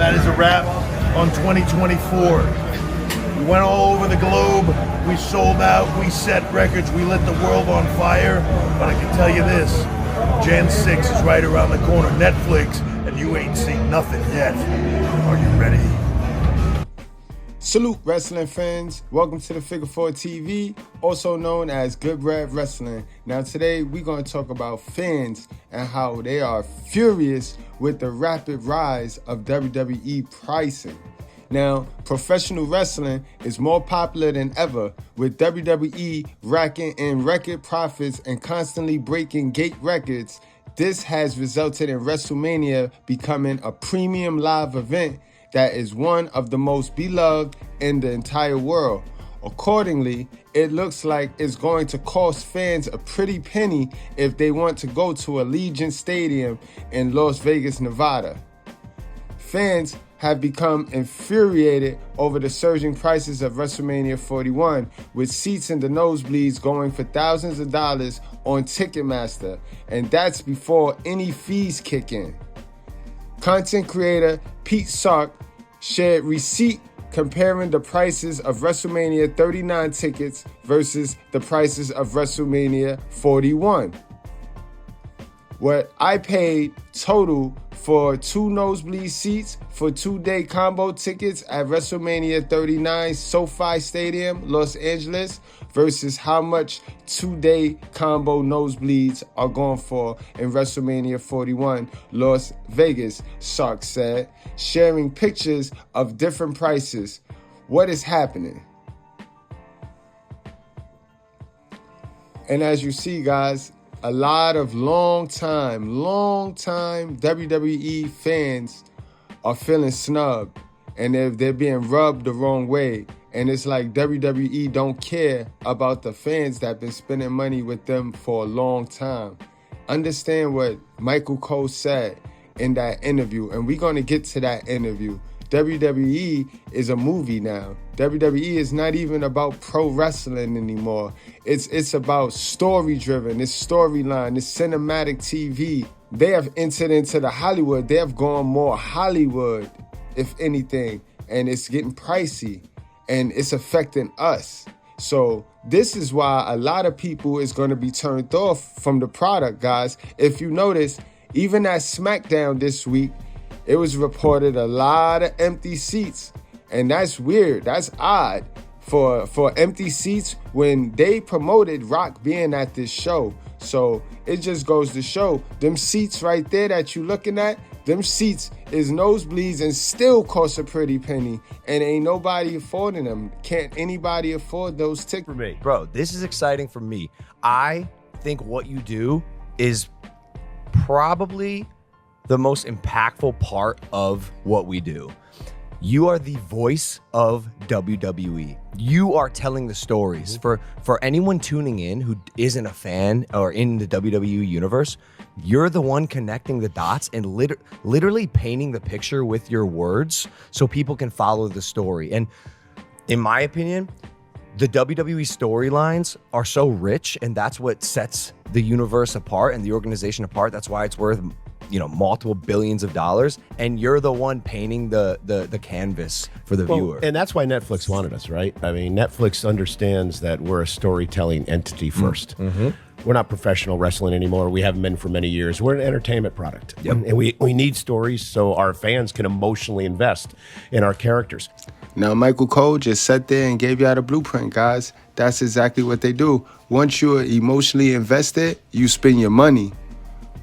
that is a wrap on 2024. We went all over the globe. We sold out. We set records. We lit the world on fire. But I can tell you this, Gen 6 is right around the corner. Netflix, and you ain't seen nothing yet. Are you ready? Salute, wrestling fans. Welcome to the Figure 4 TV, also known as Good Bread Wrestling. Now today we're going to talk about fans and how they are furious with the rapid rise of WWE pricing. Now, professional wrestling is more popular than ever, with WWE racking in record profits and constantly breaking gate records. This has resulted in WrestleMania becoming a premium live event that is one of the most beloved in the entire world. Accordingly, it looks like it's going to cost fans a pretty penny if they want to go to Allegiant Stadium in Las Vegas, Nevada. Fans have become infuriated over the surging prices of WrestleMania 41, with seats in the nosebleeds going for thousands of dollars on Ticketmaster, and that's before any fees kick in. Content creator Pete Sark shared receipt comparing the prices of WrestleMania 39 tickets versus the prices of WrestleMania 41. What I paid total for 2 nosebleed seats for 2-day combo tickets at WrestleMania 39 SoFi Stadium, Los Angeles, versus how much 2-day combo nosebleeds are going for in WrestleMania 41, Las Vegas, Sark said, sharing pictures of different prices. What is happening? And as you see, guys, a lot of long-time WWE fans are feeling snubbed, and they're being rubbed the wrong way. And it's like WWE don't care about the fans that have been spending money with them for a long time. Understand what Michael Cole said in that interview, and we're going to get to that interview. WWE is a movie now. WWE is not even about pro wrestling anymore. It's about story-driven. It's storyline. It's cinematic TV. They have entered into the Hollywood. They have gone more Hollywood, if anything, and it's getting pricey, and it's affecting us. So this is why a lot of people is going to be turned off from the product, guys. If you notice, even at SmackDown this week, it was reported a lot of empty seats, and that's weird. That's odd for empty seats when they promoted Rock being at this show. So it just goes to show them seats right there that you looking at, them seats is nosebleeds and still cost a pretty penny, and ain't nobody affording them. Can't anybody afford those tickets? For me, bro, this is exciting for me. I think what you do is probably the most impactful part of what we do. You are the voice of WWE. You are telling the stories. For anyone tuning in who isn't a fan or in the WWE universe, you're the one connecting the dots and literally painting the picture with your words so people can follow the story. And in my opinion, the WWE storylines are so rich, and that's what sets the universe apart and the organization apart. That's why it's worth, multiple billions of dollars, and you're the one painting the canvas for the viewer. And that's why Netflix wanted us, right? I mean, Netflix understands that we're a storytelling entity first. Mm-hmm. We're not professional wrestling anymore. We haven't been for many years. We're an entertainment product. Yep. And we need stories so our fans can emotionally invest in our characters. Now, Michael Cole just sat there and gave y'all the blueprint, guys. That's exactly what they do. Once you're emotionally invested, you spend your money.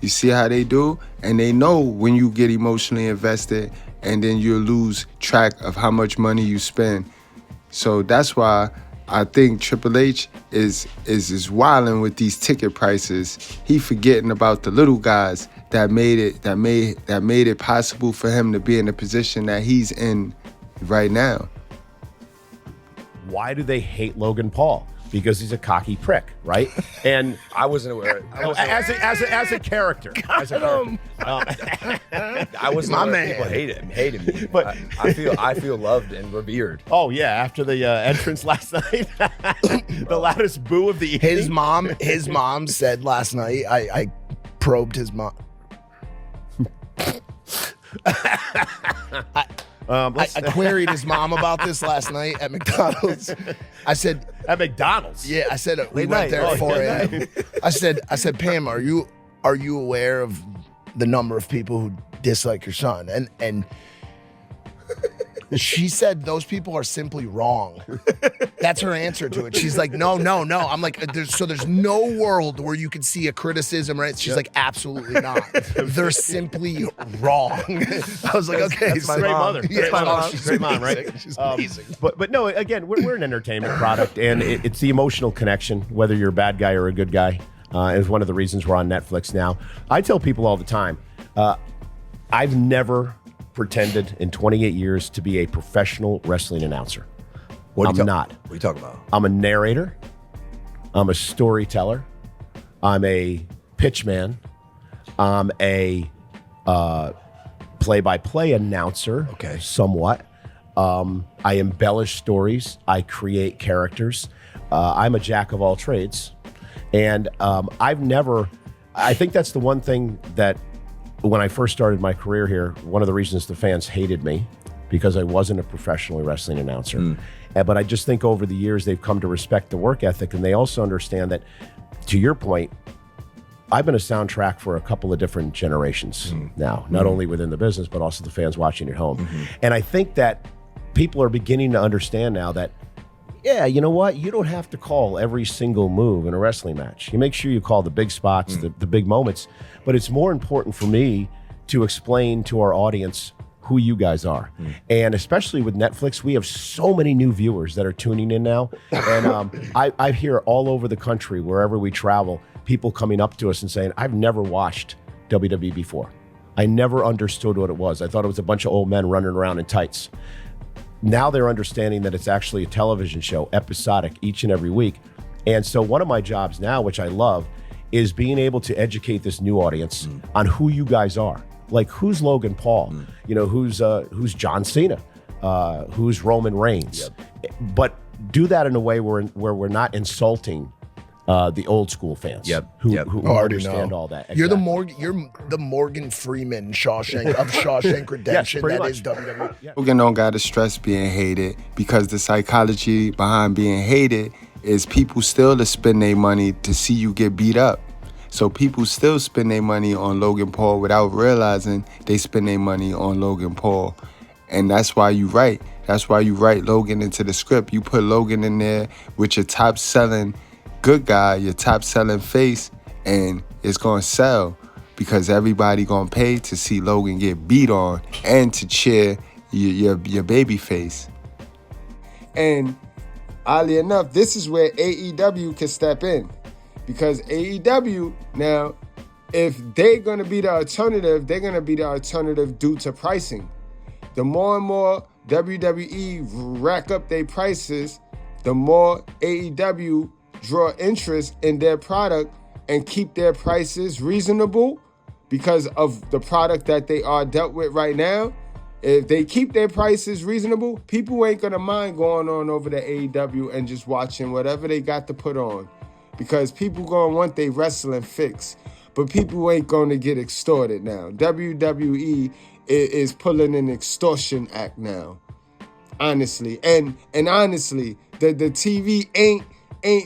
You see how they do? And they know when you get emotionally invested, and then you lose track of how much money you spend. So that's why I think Triple H is wilding with these ticket prices. He forgetting about the little guys that made it possible for him to be in the position that he's in right now. Why do they hate Logan Paul? Because he's a cocky prick, right? And I wasn't aware. As a character. As a character. I wasn't aware people hated me. But I feel loved and revered. Oh yeah, after the entrance last night, the loudest boo of the evening. His mom said last night, I probed his mom. I queried his mom about this last night at McDonald's. I said, at McDonald's. yeah, I said we Late went night. there at Oh, 4 late a.m. I said, Pam, are you aware of the number of people who dislike your son? And she said those people are simply wrong. That's her answer to it. She's like, no. I'm like, there's no world where you can see a criticism, right? She's like, absolutely not. They're simply wrong. I was like, okay, that's my Great mom. mother. Yeah, Great my mom. mom. She's great mom, right? She's amazing. But no, again, we're an entertainment product, and it's the emotional connection, whether you're a bad guy or a good guy, is one of the reasons we're on Netflix now. I tell people all the time, I've never pretended in 28 years to be a professional wrestling announcer. I'm not. What are you talking about? I'm a narrator. I'm a storyteller. I'm a pitchman. I'm a play-by-play announcer. Okay. Somewhat. I embellish stories. I create characters. I'm a jack of all trades. And I think that's the one thing that when I first started my career here, one of the reasons the fans hated me, because I wasn't a professional wrestling announcer. But I just think over the years, they've come to respect the work ethic, and they also understand that, to your point, I've been a soundtrack for a couple of different generations now, not only within the business, but also the fans watching at home. And I think that people are beginning to understand now that, yeah, you know what? You don't have to call every single move in a wrestling match. You make sure you call the big spots, the big moments. But it's more important for me to explain to our audience who you guys are. And especially with Netflix, we have so many new viewers that are tuning in now. And I hear all over the country, wherever we travel, people coming up to us and saying, I've never watched WWE before. I never understood what it was. I thought it was a bunch of old men running around in tights. Now they're understanding that it's actually a television show, episodic, each and every week. And so one of my jobs now, which I love, is being able to educate this new audience on who you guys are. Like, who's Logan Paul? You know, who's John Cena? Who's Roman Reigns? But do that in a way where we're not insulting the old school fans. Who understand all that. You're Exactly. you're the Morgan Freeman Shawshank Redemption pretty that much. is WWE. Logan don't gotta stress being hated, because the psychology behind being hated is people still to spend their money to see you get beat up. So people still spend their money on Logan Paul without realizing they spend their money on Logan Paul. And that's why you write. That's why you write Logan into the script. You put Logan in there with your top selling good guy, your top selling face, and it's gonna sell, because everybody gonna pay to see Logan get beat on and to cheer your baby face. And oddly enough, this is where AEW can step in, because AEW now, if they're gonna be the alternative, they're gonna be the alternative due to pricing. The more and more WWE rack up their prices, the more AEW draw interest in their product and keep their prices reasonable because of the product that they are dealt with right now. If they keep their prices reasonable, people ain't gonna mind going on over to AEW and just watching whatever they got to put on, because people gonna want their wrestling fix, but people ain't gonna get extorted now. WWE is pulling an extortion act now, honestly, and honestly, the TV ain't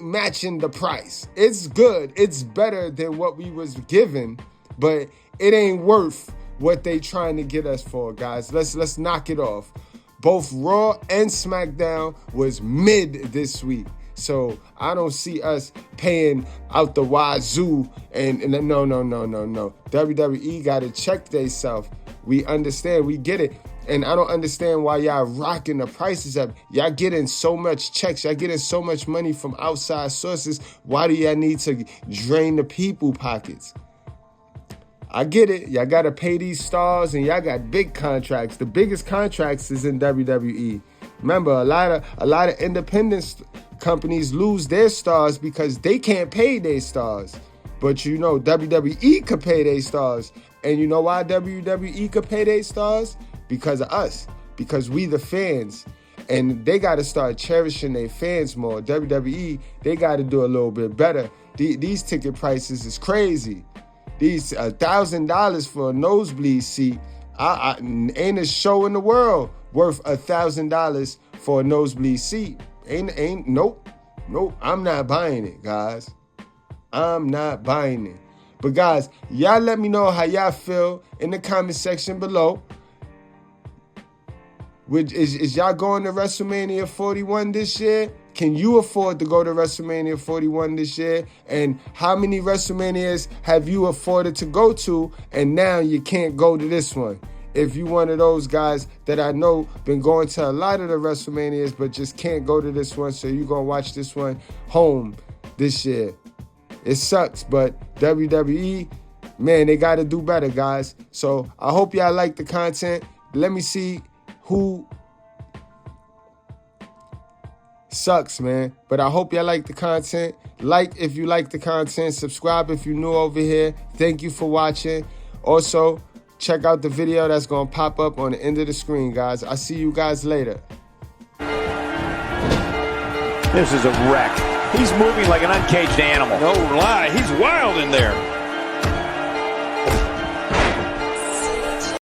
matching the price. It's good. It's better than what we was given, but it ain't worth what they trying to get us for, guys. Let's knock it off. Both Raw and SmackDown was mid this week. So I don't see us paying out the wazoo. And no. WWE got to check theyself. We understand. We get it. And I don't understand why y'all rocking the prices up. Y'all getting so much checks. Y'all getting so much money from outside sources. Why do y'all need to drain the people pockets? I get it. Y'all got to pay these stars, and y'all got big contracts. The biggest contracts is in WWE. Remember, a lot of independent companies lose their stars because they can't pay their stars. But you know, WWE could pay their stars. And you know why WWE could pay their stars? Because of us, because we the fans, and they got to start cherishing their fans more. WWE, they got to do a little bit better. These ticket prices is crazy. These $1,000 for a nosebleed seat, ain't a show in the world worth $1,000 for a nosebleed seat. Nope. I'm not buying it, guys. I'm not buying it. But guys, y'all let me know how y'all feel in the comment section below. Is y'all going to WrestleMania 41 this year? Can you afford to go to WrestleMania 41 this year? And how many WrestleManias have you afforded to go to and now you can't go to this one? If you one of those guys that I know been going to a lot of the WrestleManias but just can't go to this one, so you gonna watch this one home this year. It sucks, but WWE, man, they gotta do better, guys. So I hope y'all like the content. Let me see who sucks, man. But I hope y'all like the content. Like if you like the content. Subscribe if you're new over here. Thank you for watching. Also, check out the video that's going to pop up on the end of the screen, guys. I'll see you guys later. This is a wreck. He's moving like an uncaged animal. No lie, he's wild in there.